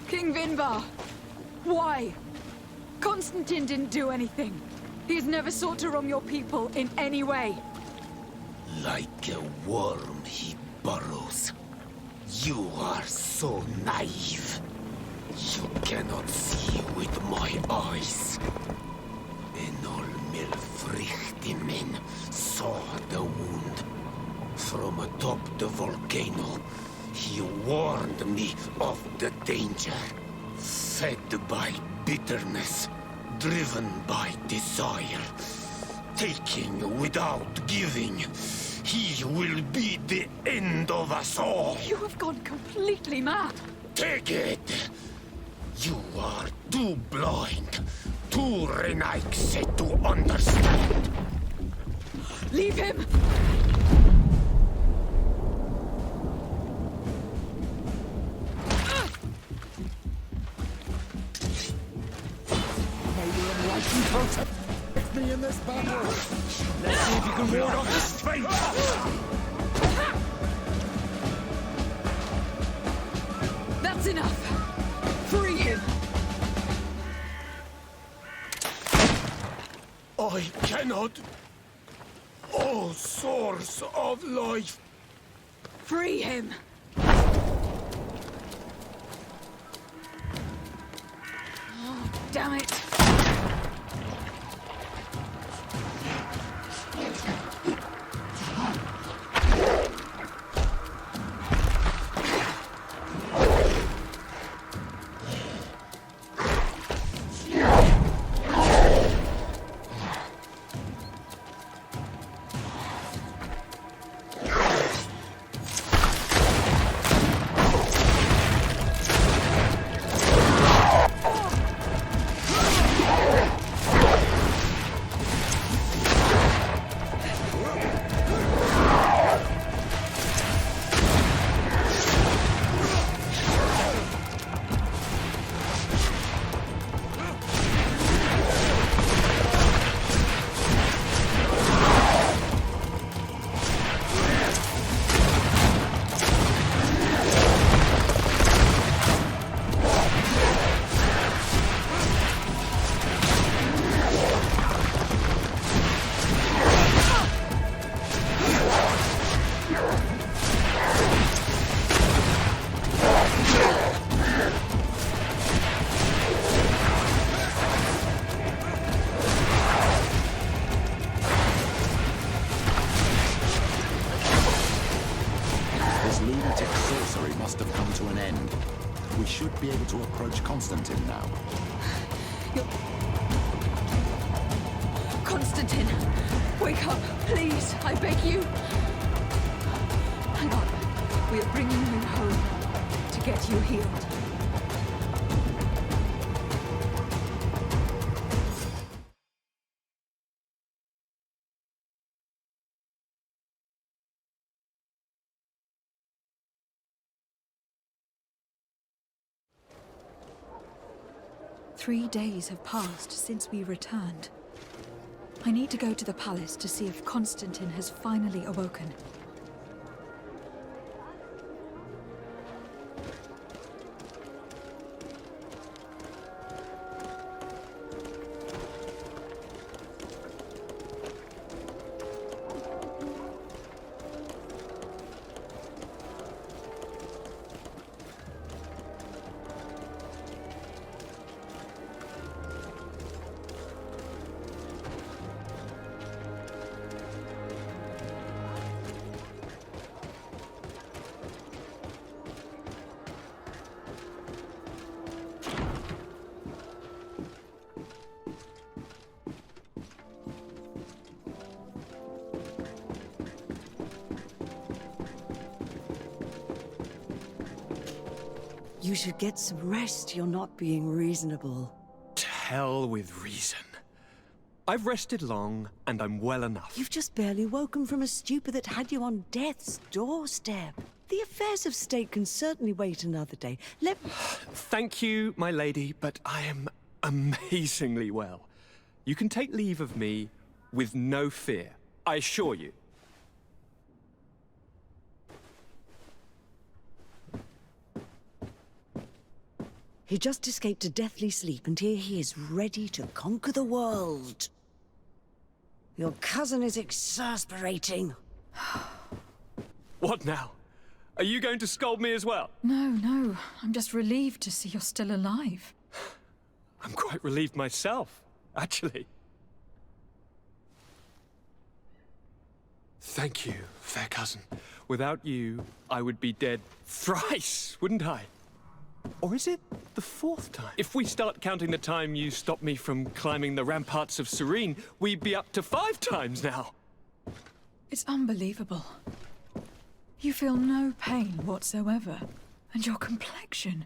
King Vinbar! Why? Constantine didn't do anything. He's never sought to wrong your people in any way. Like a worm he burrows. You are so naive. You cannot see with my eyes. Enol Milfrichtimen saw the wound. From atop the volcano, he warned me of the danger. Fed by bitterness, driven by desire, taking without giving, he will be the end of us all. You have gone completely mad. Take it! You are too blind, too renaixed to understand. Leave him! May your enlightened protect me in this battle. Let's see if you can ward off this fate. That's enough! Free him! I cannot. O source of life. Free him! Oh, damn it! We should be able to approach Constantine now. Constantine! Wake up, please! I beg you! Hang on. We are bringing you home to get you healed. "3 days have passed since we returned. I need to go to the palace to see if Constantine has finally awoken. You should get some rest. You're not being reasonable. To hell with reason. I've rested long, and I'm well enough. You've just barely woken from a stupor that had you on death's doorstep. The affairs of state can certainly wait another day. Thank you, my lady, but I am amazingly well. You can take leave of me with no fear, I assure you. He just escaped a deathly sleep, and here he is ready to conquer the world. Your cousin is exasperating. What now? Are you going to scold me as well? No. I'm just relieved to see you're still alive. I'm quite relieved myself, actually. Thank you, fair cousin. Without you, I would be dead thrice, wouldn't I? Or is it the 4th time? If we start counting the time you stopped me from climbing the ramparts of Serene, we'd be up to 5 times now. It's unbelievable. You feel no pain whatsoever. And your complexion.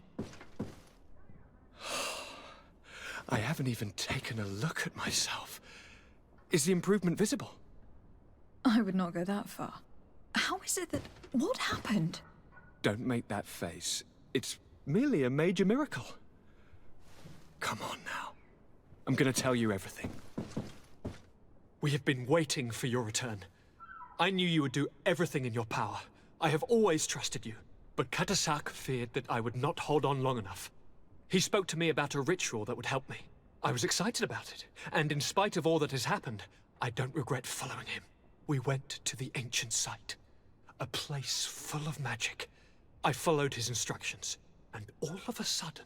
I haven't even taken a look at myself. Is the improvement visible? I would not go that far. How is it that... What happened? Don't make that face. It's merely a major miracle. Come on now. I'm gonna tell you everything. We have been waiting for your return. I knew you would do everything in your power. I have always trusted you. But Katasak feared that I would not hold on long enough. He spoke to me about a ritual that would help me. I was excited about it, and in spite of all that has happened, I don't regret following him. We went to the ancient site, a place full of magic. I followed his instructions, and all of a sudden,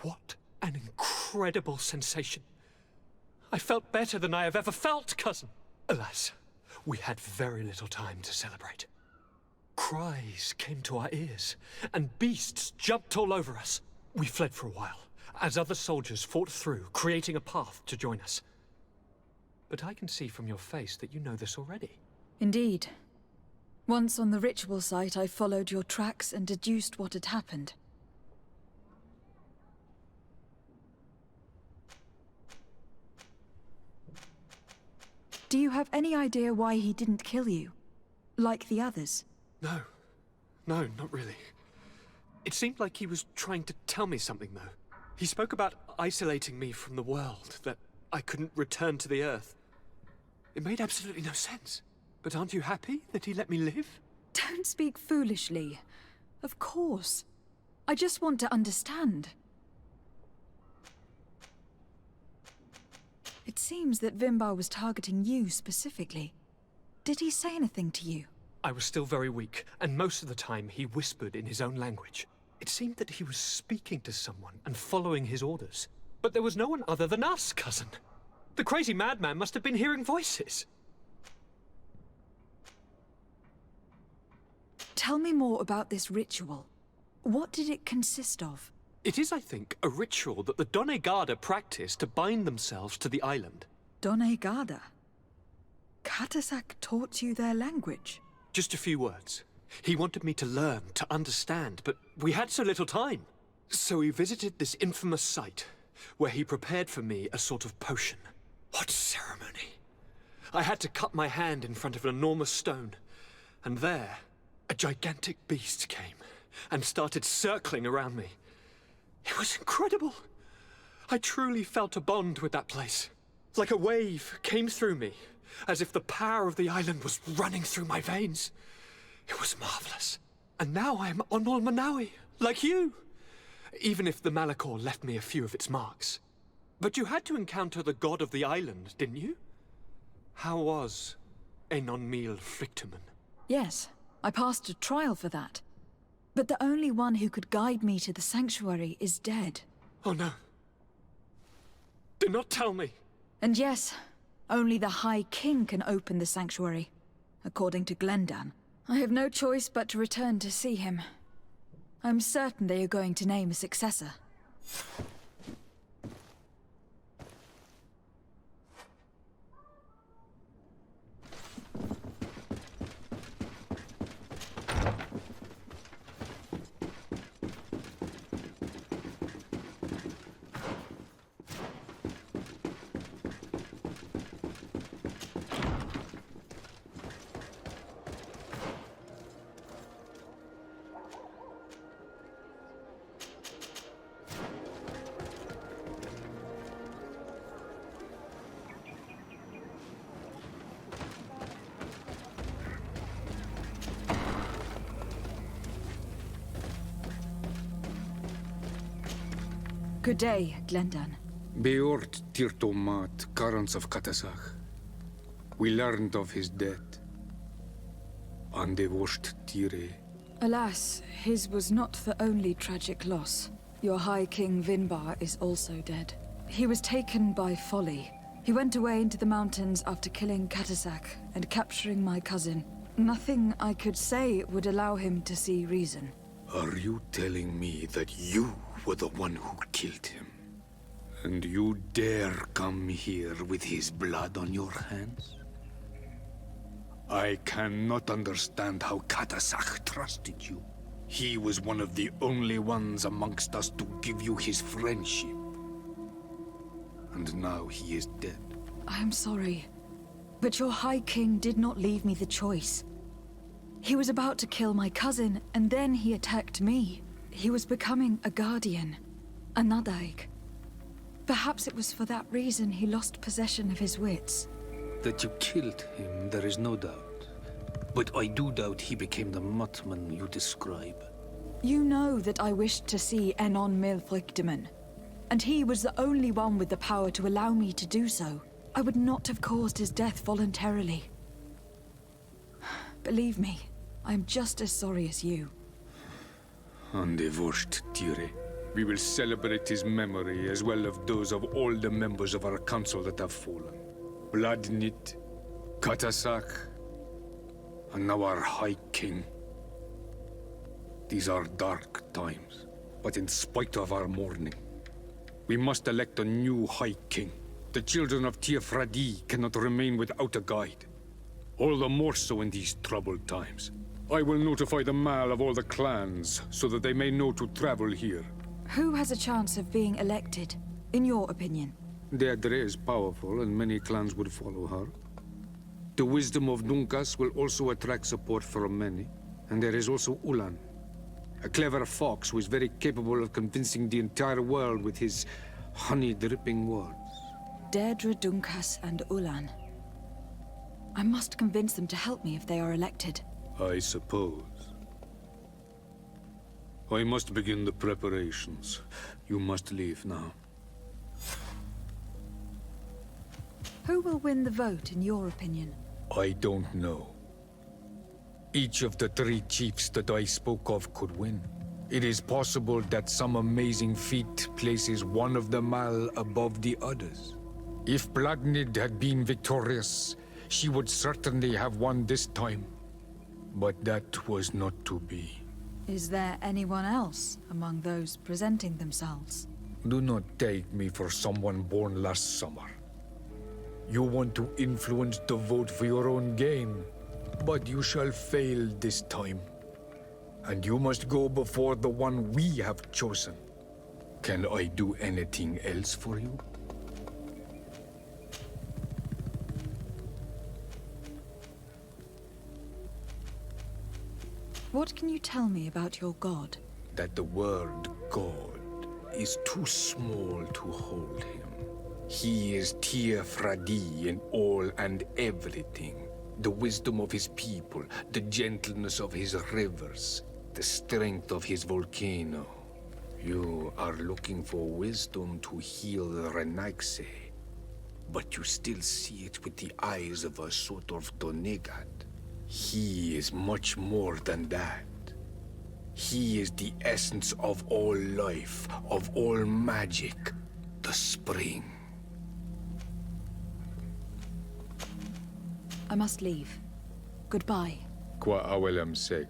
what an incredible sensation. I felt better than I have ever felt, cousin. Alas, we had very little time to celebrate. Cries came to our ears, and beasts jumped all over us. We fled for a while, as other soldiers fought through, creating a path to join us. But I can see from your face that you know this already. Indeed. Once on the ritual site, I followed your tracks and deduced what had happened. Do you have any idea why he didn't kill you? Like the others? No, not really. It seemed like he was trying to tell me something, though. He spoke about isolating me from the world, that I couldn't return to the Earth. It made absolutely no sense. But aren't you happy that he let me live? Don't speak foolishly. Of course. I just want to understand. It seems that Vimbar was targeting you specifically. Did he say anything to you? I was still very weak, and most of the time he whispered in his own language. It seemed that he was speaking to someone and following his orders. But there was no one other than us, cousin. The crazy madman must have been hearing voices. Tell me more about this ritual. What did it consist of? It is, I think, a ritual that the Donegada practice to bind themselves to the island. Donegada? Katasak taught you their language? Just a few words. He wanted me to learn, to understand, but we had so little time. So we visited this infamous site, where he prepared for me a sort of potion. What ceremony! I had to cut my hand in front of an enormous stone, and there, a gigantic beast came and started circling around me. It was incredible. I truly felt a bond with that place. Like a wave came through me, as if the power of the island was running through my veins. It was marvelous. And now I am Onol Manawi, like you. Even if the Malachor left me a few of its marks. But you had to encounter the god of the island, didn't you? How was Enon Mil Frictumen? Yes, I passed a trial for that. But the only one who could guide me to the sanctuary is dead. Oh no. Do not tell me. And yes, only the High King can open the sanctuary, according to Glendan. I have no choice but to return to see him. I'm certain they are going to name a successor. Good day, Glendan. Beort Tirtomat, Karans of Katasach. We learned of his death. Andevosht Tire. Alas, his was not the only tragic loss. Your High King Vinbar is also dead. He was taken by folly. He went away into the mountains after killing Katasak and capturing my cousin. Nothing I could say would allow him to see reason. Are you telling me that you were the one who killed him? And you dare come here with his blood on your hands? I cannot understand how Katasak trusted you. He was one of the only ones amongst us to give you his friendship. And now he is dead. I am sorry, but your High King did not leave me the choice. He was about to kill my cousin, and then he attacked me. He was becoming a guardian, a Nadaig. Perhaps it was for that reason he lost possession of his wits. That you killed him, there is no doubt. But I do doubt he became the Muttman you describe. You know that I wished to see Enon Milfrichteman, and he was the only one with the power to allow me to do so. I would not have caused his death voluntarily. Believe me, I am just as sorry as you. Andevosht Tire. We will celebrate his memory as well as those of all the members of our council that have fallen. Vladnit, Katasak, and now our High King. These are dark times, but in spite of our mourning, we must elect a new High King. The children of Tiafradi cannot remain without a guide. All the more so in these troubled times. I will notify the Mal of all the clans, so that they may know to travel here. Who has a chance of being elected, in your opinion? Deirdre is powerful, and many clans would follow her. The wisdom of Dunkas will also attract support from many. And there is also Ulan, a clever fox who is very capable of convincing the entire world with his honey-dripping words. Deirdre, Dunkas, and Ulan. I must convince them to help me if they are elected. I suppose. I must begin the preparations. You must leave now. Who will win the vote, in your opinion? I don't know. Each of the three chiefs that I spoke of could win. It is possible that some amazing feat places one of the Mal above the others. If Blagnid had been victorious, she would certainly have won this time. But that was not to be. Is there anyone else among those presenting themselves? Do not take me for someone born last summer. You want to influence the vote for your own gain, but you shall fail this time. And you must go before the one we have chosen. Can I do anything else for you? What can you tell me about your god? That the word God is too small to hold him. He is Tiafradi in all and everything. The wisdom of his people, the gentleness of his rivers, the strength of his volcano. You are looking for wisdom to heal the Renaigse, but you still see it with the eyes of a sort of Donegat. He is much more than that. He is the essence of all life, of all magic, the spring. I must leave. Goodbye. Qua awelam seg.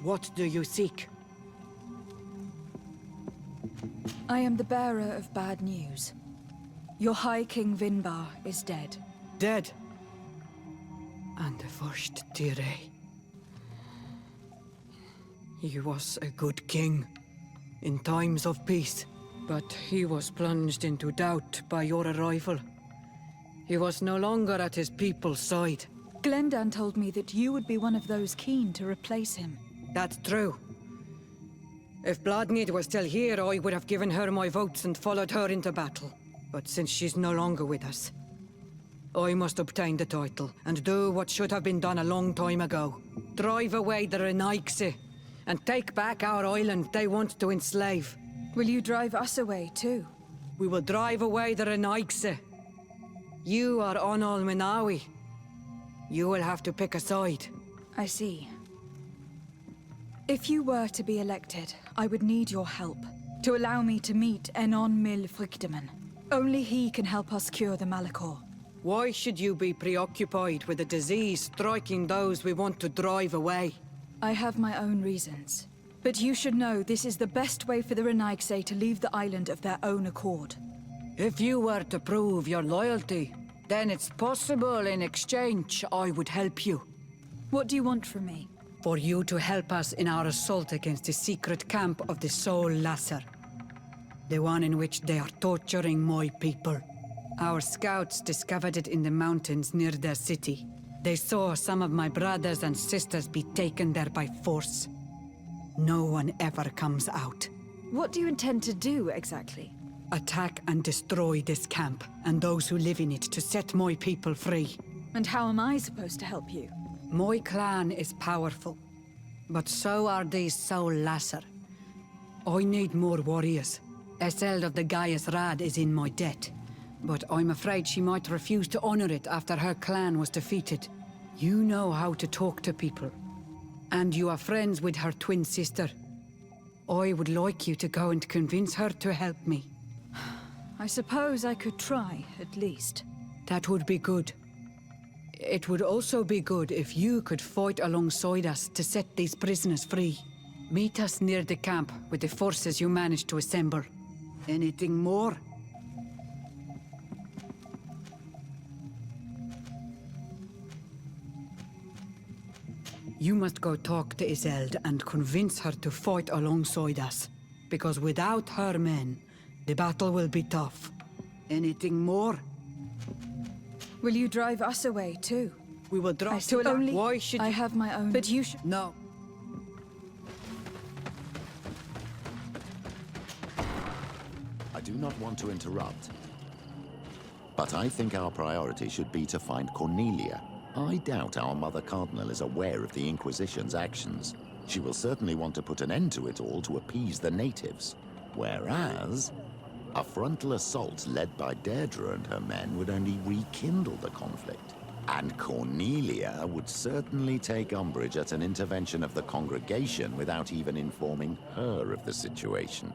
What do you seek? I am the bearer of bad news. Your High King Vinbar is dead. Dead. And the first Tire. He was a good king in times of peace, but he was plunged into doubt by your arrival. He was no longer at his people's side. Glendan told me that you would be one of those keen to replace him. That's true. If Bloodmead was still here, I would have given her my votes and followed her into battle. But since she's no longer with us, I must obtain the title and do what should have been done a long time ago. Drive away the Renaigse and take back our island they want to enslave. Will you drive us away too? We will drive away the Renaigse. You are Onal Minawi. You will have to pick a side. I see. If you were to be elected, I would need your help to allow me to meet Enon Mil Frichteman. Only he can help us cure the Malachor. Why should you be preoccupied with a disease striking those we want to drive away? I have my own reasons. But you should know this is the best way for the Renaigse to leave the island of their own accord. If you were to prove your loyalty, then it's possible in exchange I would help you. What do you want from me? For you to help us in our assault against the secret camp of the Soul Lasser. The one in which they are torturing my people. Our scouts discovered it in the mountains near their city. They saw some of my brothers and sisters be taken there by force. No one ever comes out. What do you intend to do, exactly? Attack and destroy this camp, and those who live in it to set my people free. And how am I supposed to help you? My clan is powerful, but so are these Soul Lasser. I need more warriors. Eseld of the Gaius Rad is in my debt, but I'm afraid she might refuse to honor it after her clan was defeated. You know how to talk to people, and you are friends with her twin sister. I would like you to go and convince her to help me. I suppose I could try, at least. That would be good. It would also be good if you could fight alongside us to set these prisoners free. Meet us near the camp with the forces you managed to assemble. Anything more? You must go talk to Iseld and convince her to fight alongside us. Because without her men, the battle will be tough. Anything more? Will you drive us away, too? We will drop I still only... Why should I you... have my own... But you should... No. I do not want to interrupt, but I think our priority should be to find Cornelia. I doubt our Mother Cardinal is aware of the Inquisition's actions. She will certainly want to put an end to it all to appease the natives. Whereas, a frontal assault led by Deirdre and her men would only rekindle the conflict. And Cornelia would certainly take umbrage at an intervention of the congregation without even informing her of the situation.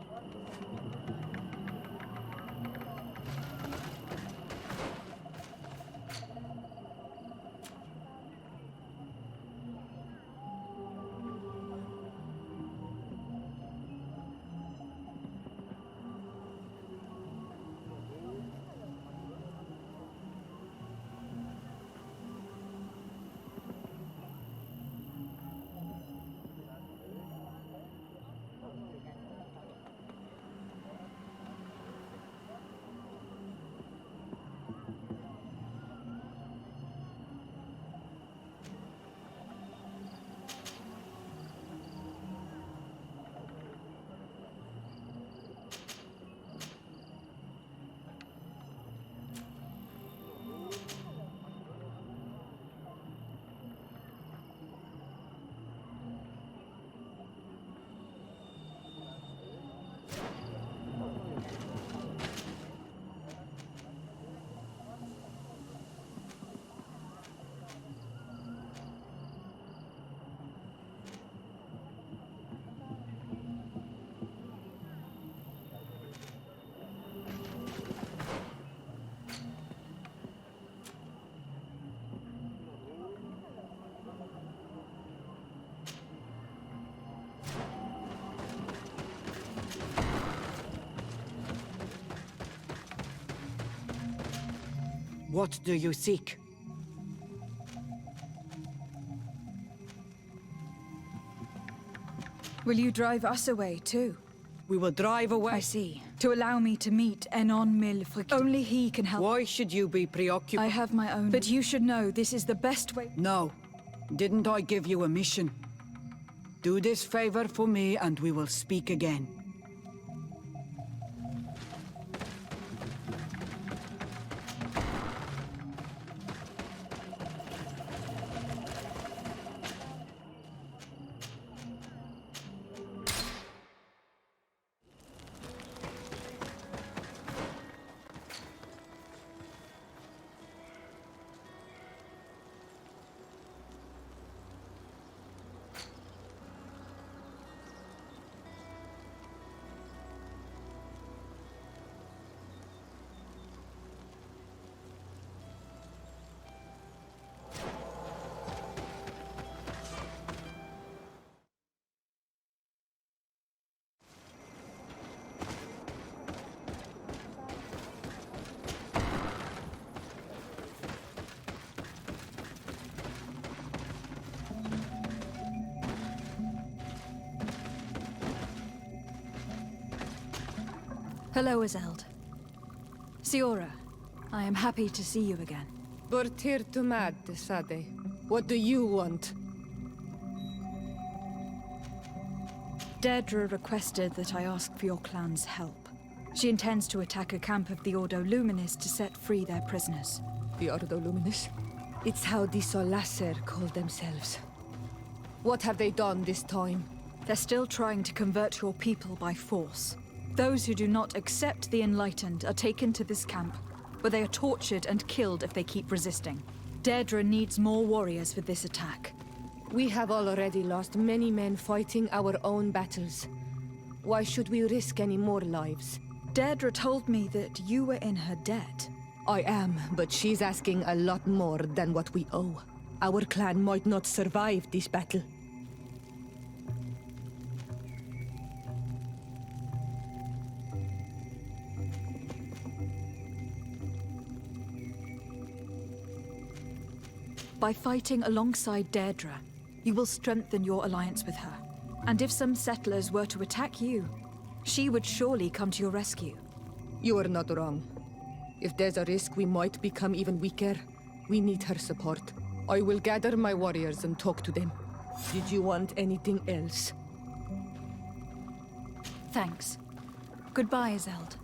What do you seek? Will you drive us away too? We will drive away. I see. To allow me to meet Enon Milfric. Only he can help. Why should you be preoccupied? I have my own. But you should know this is the best way. No. Didn't I give you a mission? Do this favor for me and we will speak again. Hello, Azeld. Siora, I am happy to see you again. Bortir to mad, Sade. What do you want? Deirdre requested that I ask for your clan's help. She intends to attack a camp of the Ordo Luminis to set free their prisoners. The Ordo Luminis? It's how the Solasser call themselves. What have they done this time? They're still trying to convert your people by force. Those who do not accept the Enlightened are taken to this camp, where they are tortured and killed if they keep resisting. Deirdre needs more warriors for this attack. We have already lost many men fighting our own battles. Why should we risk any more lives? Deirdre told me that you were in her debt. I am, but she's asking a lot more than what we owe. Our clan might not survive this battle. By fighting alongside Deirdre, you will strengthen your alliance with her. And if some settlers were to attack you, she would surely come to your rescue. You are not wrong. If there's a risk we might become even weaker, we need her support. I will gather my warriors and talk to them. Did you want anything else? Thanks. Goodbye, Azeld.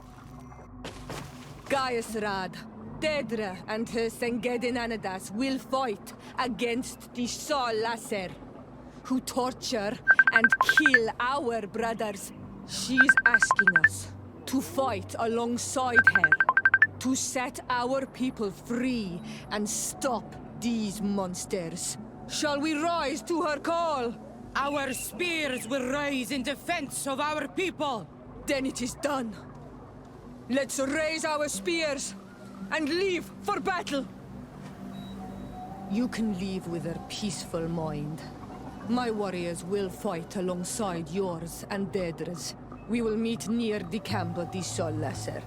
Gaius Rad, Deirdre and her Sengedin Anadas will fight against the Solasser, who torture and kill our brothers. She's asking us to fight alongside her, to set our people free and stop these monsters. Shall we rise to her call? Our spears will rise in defense of our people! Then it is done. Let's raise our spears and leave for battle! You can leave with a peaceful mind. My warriors will fight alongside yours and Deirdre's. We will meet near the camp of the Solasser.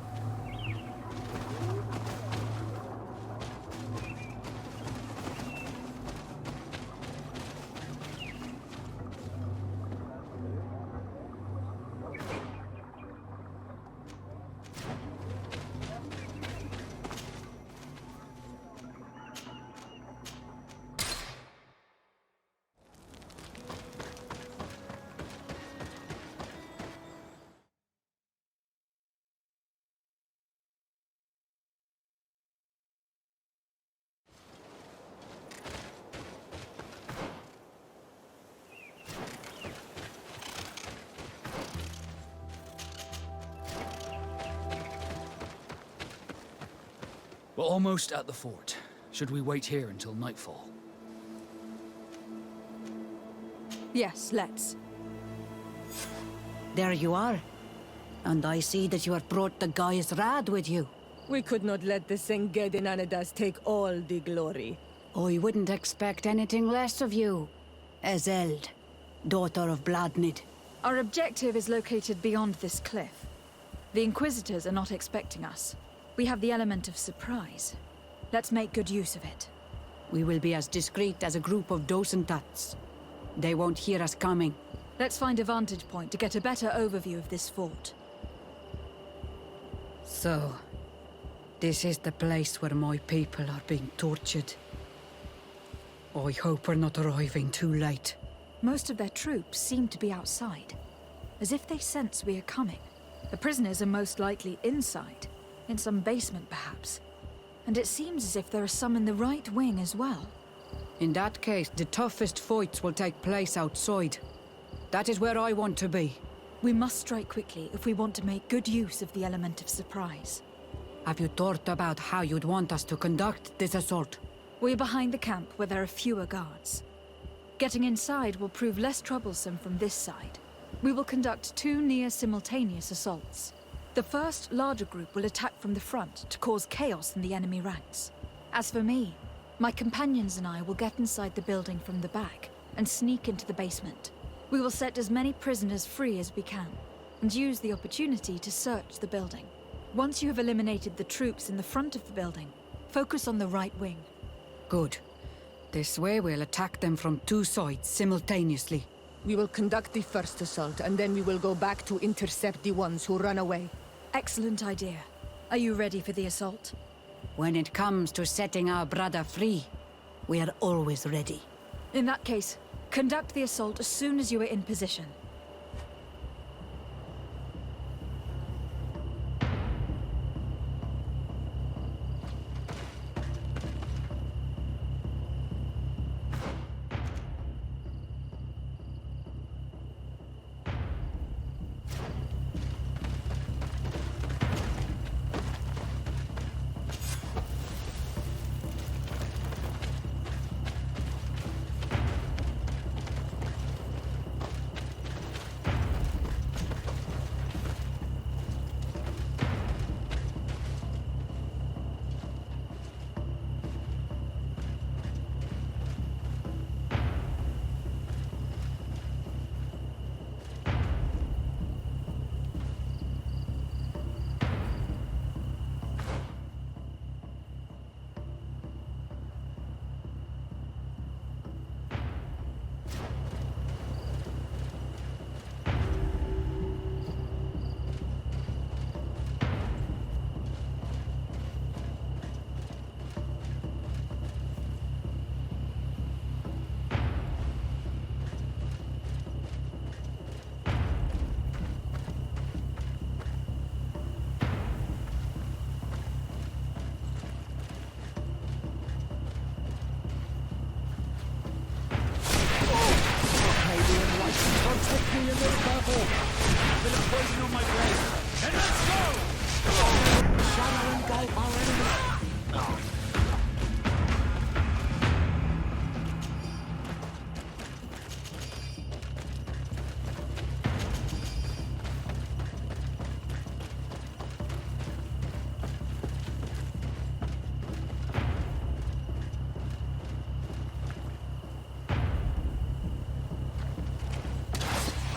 We're almost at the fort. Should we wait here until nightfall? Yes, let's. There you are. And I see that you have brought the Gaius Rad with you. We could not let the Sengedin Anadas take all the glory. I wouldn't expect anything less of you, Azeld, daughter of Bladnid. Our objective is located beyond this cliff. The Inquisitors are not expecting us. We have the element of surprise. Let's make good use of it. We will be as discreet as a group of dosentats. They won't hear us coming. Let's find a vantage point to get a better overview of this fort. So, this is the place where my people are being tortured. I hope we're not arriving too late. Most of their troops seem to be outside, as if they sense we are coming. The prisoners are most likely inside, in some basement perhaps. And it seems as if there are some in the right wing as well. In that case, the toughest fights will take place outside. That is where I want to be. We must strike quickly if we want to make good use of the element of surprise. Have you thought about how you'd want us to conduct this assault? We're behind the camp where there are fewer guards. Getting inside will prove less troublesome from this side. We will conduct 2 near-simultaneous assaults. The first, larger group will attack from the front to cause chaos in the enemy ranks. As for me, my companions and I will get inside the building from the back and sneak into the basement. We will set as many prisoners free as we can, and use the opportunity to search the building. Once you have eliminated the troops in the front of the building, focus on the right wing. Good. This way we'll attack them from 2 sides simultaneously. We will conduct the first assault, and then we will go back to intercept the ones who run away. Excellent idea. Are you ready for the assault? When it comes to setting our brother free, we are always ready. In that case, conduct the assault as soon as you are in position. Protect me in this battle! Bit of poison on my blade. And let's go! Shadow engulf our enemy!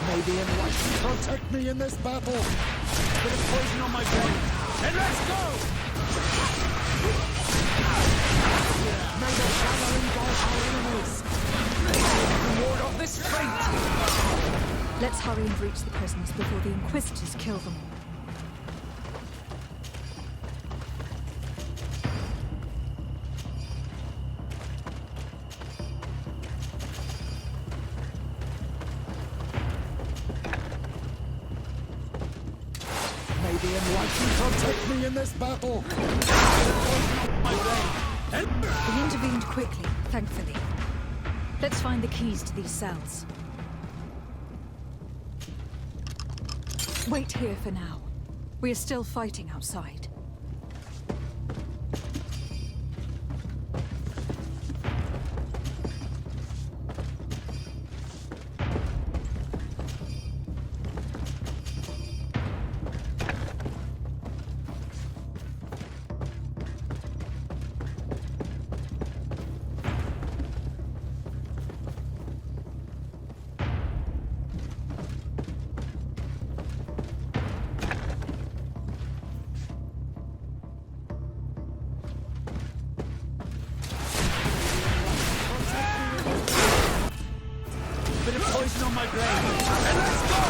May the enlightened protect me in this battle! Bit of poison on my blade. And let's go! May the shadow engulf our enemies! Ward off this fate! Let's hurry and reach the prisoners before the Inquisitors kill them all. May the enlightened protect me in this battle! We intervened quickly, thankfully. Let's find the keys to these cells. Wait here for now. We are still fighting outside. poison on my blade. And let's go!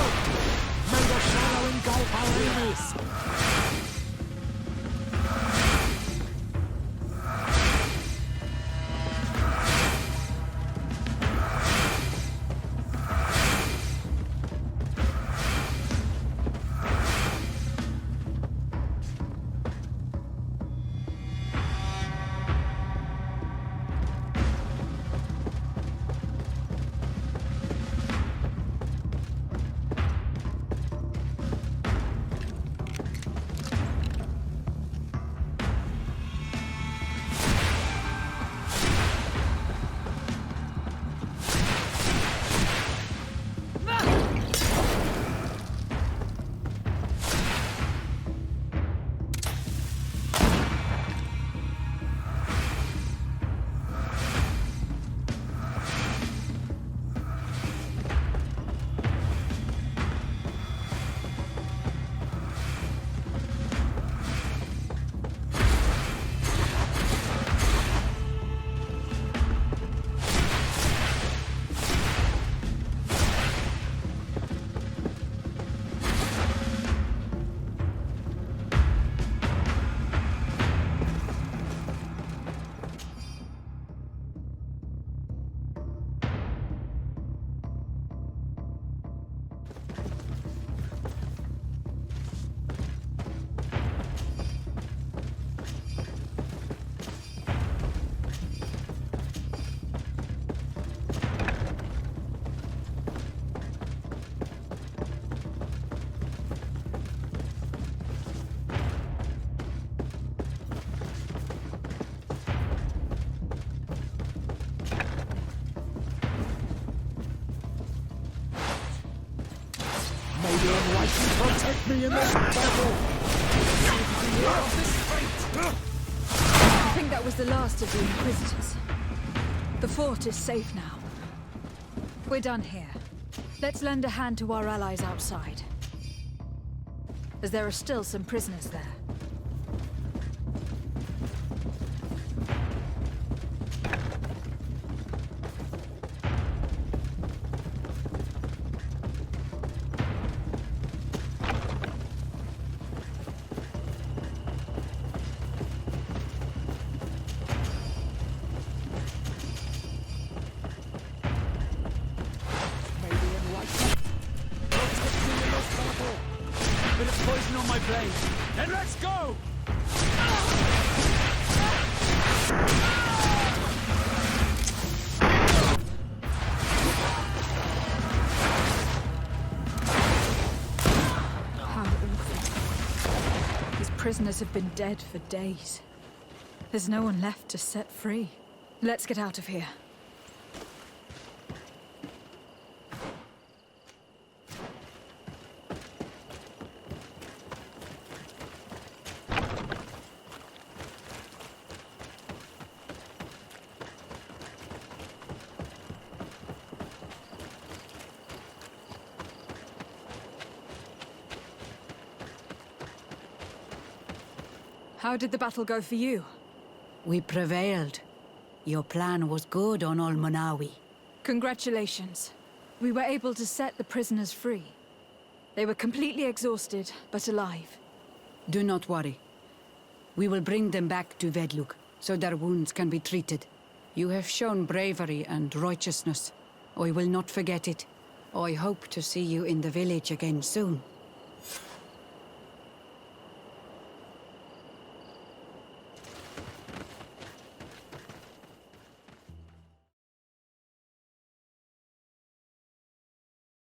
May the shadow engulf our enemies. May the Enlightened protect me in this battle! I think that was the last of the Inquisitors. The fort is safe now. We're done here. Let's lend a hand to our allies outside, as there are still some prisoners there. Bit of poison on my blade. Then let's go! How awful. These prisoners have been dead for days. There's no one left to set free. Let's get out of here. How did the battle go for you? We prevailed. Your plan was good on Almanawi. Congratulations. We were able to set the prisoners free. They were completely exhausted, but alive. Do not worry. We will bring them back to Vedlug, so their wounds can be treated. You have shown bravery and righteousness. I will not forget it. I hope to see you in the village again soon.